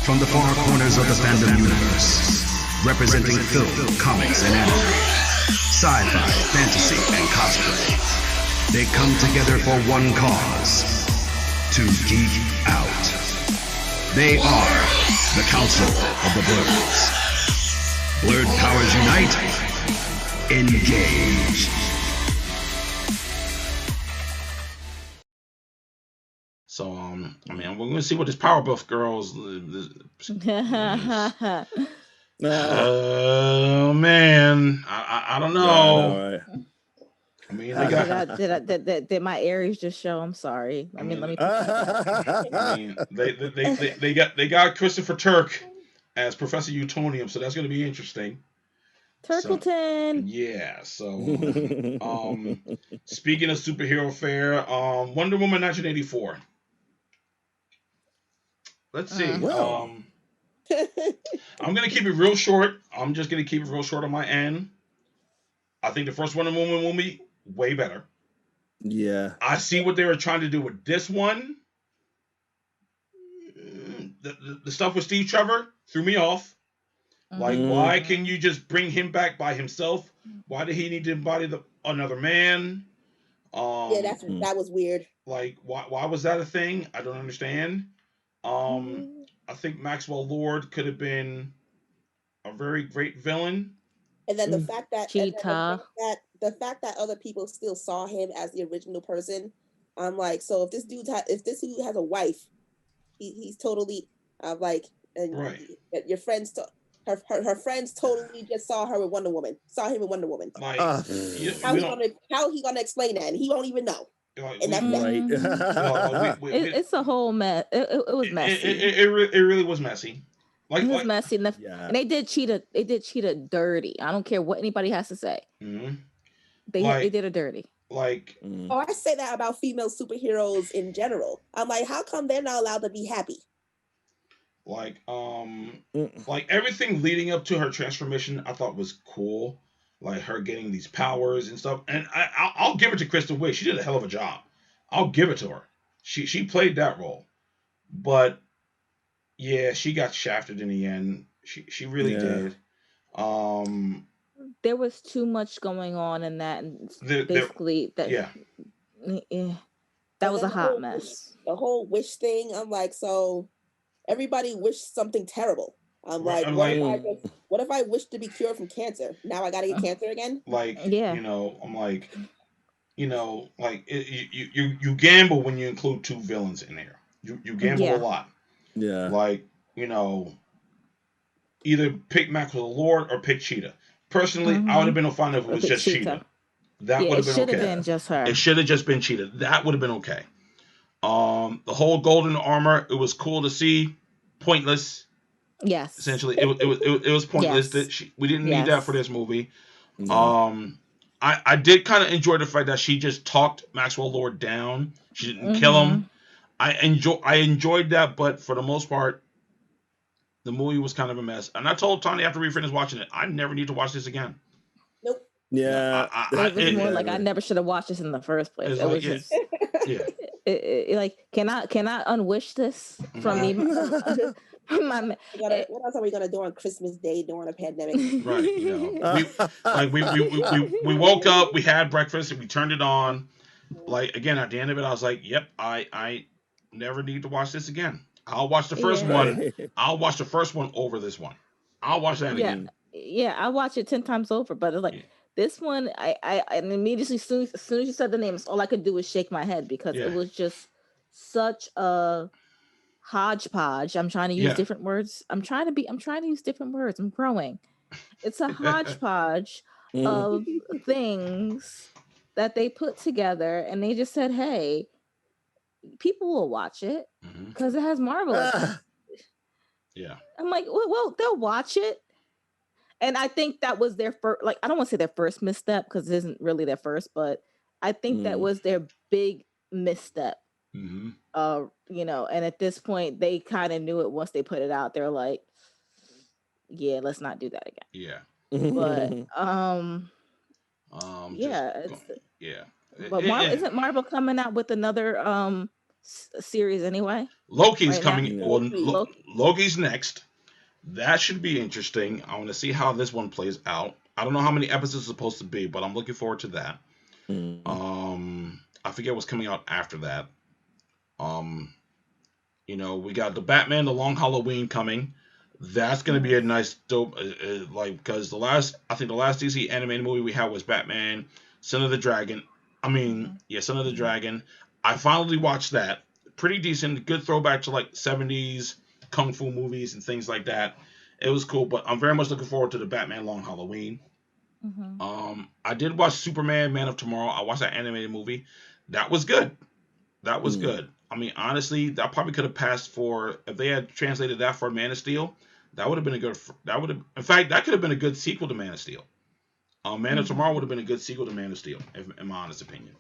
From the far corners of the fandom universe, representing film, comics, and anime, sci-fi, fantasy, and cosplay, they come together for one cause: to geek out. They are the Council of the Blerds. Blerd powers unite. Engage. So, I mean, we're gonna see what this Powerpuff Girls. Oh man, I don't know. I mean, they got. Did my Aries just show? I'm sorry. Let me. I mean, they got Christopher Turk as Professor Utonium, so that's gonna be interesting. Turkleton. So speaking of superhero fare, Wonder Woman 1984. Let's see. I'm gonna keep it real short. I'm just gonna keep it real short on my end. I think the first Wonder Woman will be way better. Yeah. I see what they were trying to do with this one. The stuff with Steve Trevor threw me off. Like, why can you just bring him back by himself? Why did he need to embody another man? That was weird. Like, why was that a thing? I don't understand. I think Maxwell Lord could have been a very great villain. And then the fact that Cheetah. the fact that other people still saw him as the original person, I'm like, so if this dude has a wife, he's totally right. Your friends. Her friends totally just saw her with Wonder Woman. Saw him with Wonder Woman. Like, how he gonna explain that? And he won't even know. And that's right. It's a whole mess. It was messy. It really was messy. It was messy, and they did Cheetah. They did Cheetah dirty. I don't care what anybody has to say. Mm-hmm. They did her dirty. Like, I say that about female superheroes in general. I'm like, how come they're not allowed to be happy? Like everything leading up to her transformation, I thought was cool. Like her getting these powers and stuff. And I'll give it to Kristen Wiig. She did a hell of a job. I'll give it to her. She played that role. But yeah, she got shafted in the end. She really did. There was too much going on in that, and that was a hot mess. The whole wish thing. I'm like, so everybody wished something terrible. I'm like, what if I wish to be cured from cancer? Now I gotta get cancer again? Like, I'm like, like you gamble when you include two villains in there. You gamble a lot. Yeah. Like, either pick Maxwell Lord or pick Cheetah. Personally, I would have been fine if it was just Cheetah. That would have been okay. It should have been just her. It should have just been Cheetah. That would have been okay. The whole golden armor, it was cool to see. Pointless. Yes. Essentially, it was pointless. Yes. We didn't need that for this movie. No. I did kind of enjoy the fact that she just talked Maxwell Lord down. She didn't kill him. I enjoyed that, but for the most part, the movie was kind of a mess. And I told Tony after we finished watching it, I never need to watch this again. Nope. Yeah. It was more like I never should have watched this in the first place. It was just like, can I unwish this from me? What else are we gonna do on Christmas Day during a pandemic? Right, we woke up, we had breakfast, and we turned it on. Like, again, at the end of it, I was like, "Yep, I never need to watch this again. I'll watch the first one. I'll watch the first one over this one. I'll watch that again. Yeah, I watch it 10 times over. But it's like this one, I immediately as soon as you said the names, all I could do was shake my head because it was just such a hodgepodge. I'm trying to use different words. I'm trying to use different words. I'm growing. It's a hodgepodge of things that they put together, and they just said, "Hey, people will watch it because it has Marvel." Yeah. I'm like, well, they'll watch it. And I think that was their first, like, I don't want to say their first misstep because it isn't really their first, but I think that was their big misstep. And at this point, they kind of knew it once they put it out. They're like, yeah, let's not do that again. Yeah. But, But isn't Marvel coming out with another series anyway. Loki's right coming. now? Well, Loki's next. That should be interesting. I want to see how this one plays out. I don't know how many episodes it's supposed to be, but I'm looking forward to that. I forget what's coming out after that. We got the Batman, the Long Halloween coming. That's gonna be a nice dope, because the last DC animated movie we had was Batman, Son of the Dragon. Son of the Dragon. I finally watched that. Pretty decent, good throwback to like 70s kung fu movies and things like that. It was cool, but I'm very much looking forward to the Batman Long Halloween. I did watch Superman, Man of Tomorrow. I watched that animated movie. That was good. Good. Honestly, that probably could have passed for, if they had translated that for Man of Steel, that would have been in fact, that could have been a good sequel to Man of Steel. Man of Tomorrow would have been a good sequel to Man of Steel, in my honest opinion.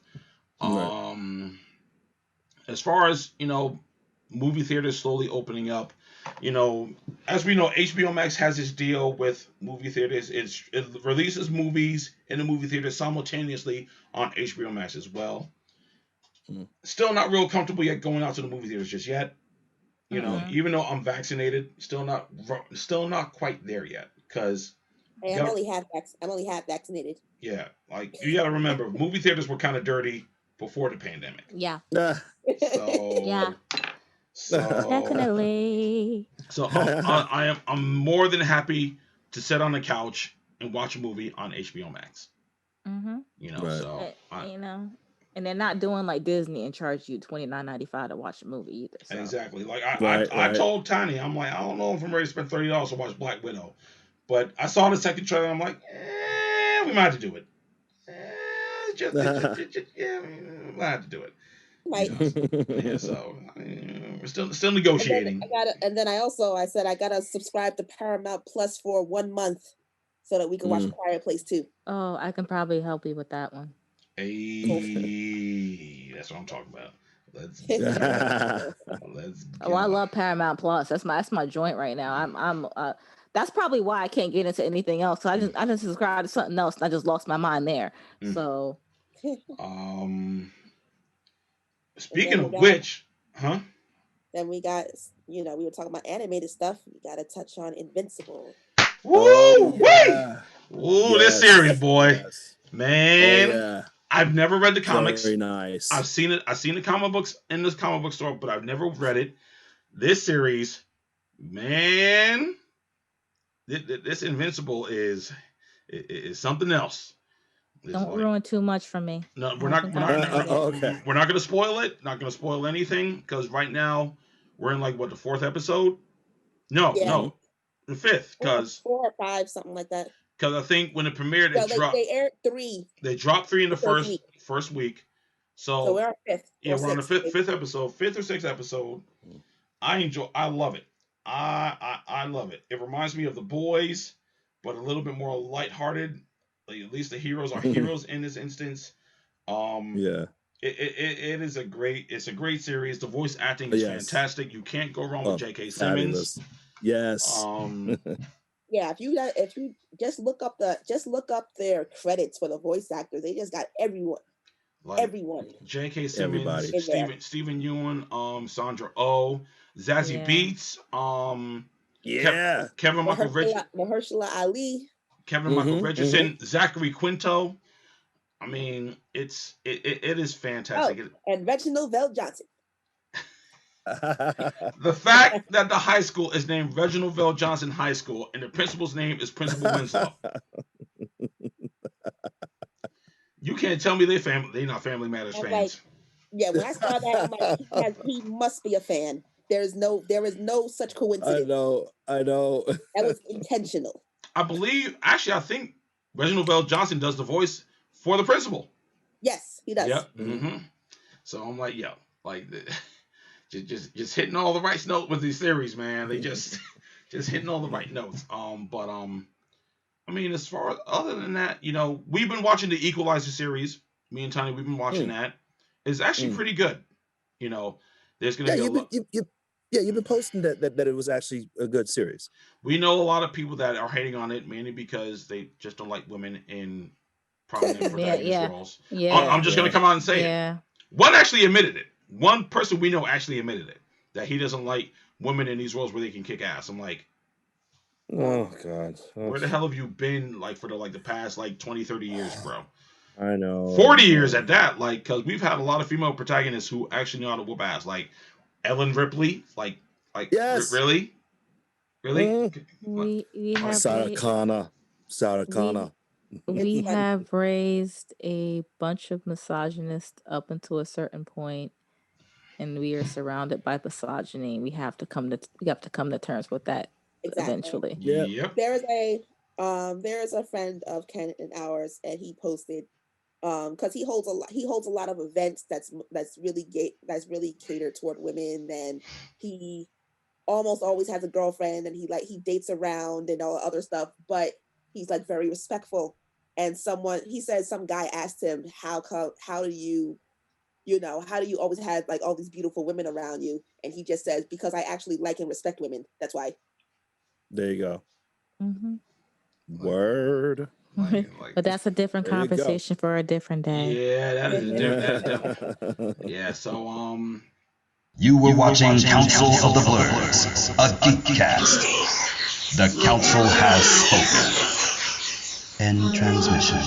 As far as, movie theaters slowly opening up, as we know, HBO Max has this deal with movie theaters. It releases movies in the movie theater simultaneously on HBO Max as well. Still not real comfortable yet going out to the movie theaters just yet. Even though I'm vaccinated, still not quite there yet. Because I'm only half vaccinated. Yeah, like you got to remember, movie theaters were kind of dirty before the pandemic. Yeah. So definitely. So I'm more than happy to sit on the couch and watch a movie on HBO Max. And they're not doing like Disney and charge you $29.95 to watch a movie either. So. Exactly. Like I told Tiny, I'm like, I don't know if I'm ready to spend $30 to watch Black Widow, but I saw the second trailer. I'm like, we might have to do it. We might have to do it. Right. So we're still negotiating. I said I gotta subscribe to Paramount Plus for 1 month so that we can watch Quiet Place 2. Oh, I can probably help you with that one. Hey, that's what I'm talking about. Let's I love Paramount Plus. That's my joint right now. I'm that's probably why I can't get into anything else. So I just subscribed to something else and I just lost my mind there. So speaking of which, then we got, we were talking about animated stuff. We got to touch on Invincible. Woo! Ooh, this series, boy. Man, I've never read the comics. Very nice. I've seen the comic books in this comic book store, but I've never read it. This series, man, this Invincible is something else. Don't ruin too much for me. No, we're not going to spoil it. Not going to spoil anything because right now we're in the 4th episode. No, the 5th. Because 4 or 5, something like that. Because I think when it premiered, they aired 3. They dropped 3 in the first week. So we're on 5th. Yeah, we're on the 5th episode, 5th or 6th episode. I love it. I love it. It reminds me of The Boys, but a little bit more lighthearted. At least the heroes are heroes in this instance. It is a great series. The voice acting is fantastic. You can't go wrong with J.K. Simmons. Yes. If you just look up their credits for the voice actors, they just got everyone. Everyone. J.K. Simmons, Stephen Ewan, Sandra Oh, Zazie Beetz, Kevin Michael Richardson, Mahershala Ali, Kevin Michael Richardson, Zachary Quinto. It is fantastic. And Reginald Vell Johnson. The fact that the high school is named Reginald Vell Johnson High School and the principal's name is Principal Winslow. You can't tell me they're not Family Matters fans. When I saw that, I'm like, he must be a fan. There is no such coincidence. I know. That was intentional. I think Reginald Vell Johnson does the voice for the principal. Yes, he does. Yep. So I'm like, just hitting all the right notes with these series, man. They just hitting all the right notes. As far as other than that, we've been watching the Equalizer series. Me and Tony, we've been watching that. It's actually pretty good. There's gonna be you've been posting that it was actually a good series. We know a lot of people that are hating on it mainly because they just don't like women in prominent protagonist roles. I'm just gonna come out and say it. One actually admitted it. one person we know actually admitted it, that he doesn't like women in these roles where they can kick ass. I'm like, oh God, where the hell have you been like for the past like 20, 30 years, bro? I know. 40 years at that, like, because we've had a lot of female protagonists who actually know how to whoop ass, like Ellen Ripley, like yes. Really? We have Sarah Connor. We have raised a bunch of misogynists up until a certain point, and we are surrounded by misogyny. We have to come to terms with that eventually. Yep. There's a friend of Ken and ours, and he posted because he holds a lot of events that's really gay, that's really catered toward women, and he almost always has a girlfriend, and he dates around and all other stuff, but he's like very respectful. And he said some guy asked him, how do you always have like all these beautiful women around you? And he just says, because I actually like and respect women. That's why. There you go. Mm-hmm. Word. But that's a different conversation for a different day. Yeah, that is different. Yeah, so you were watching Council of the Blerds, a Geekcast. The council has spoken. End transmission.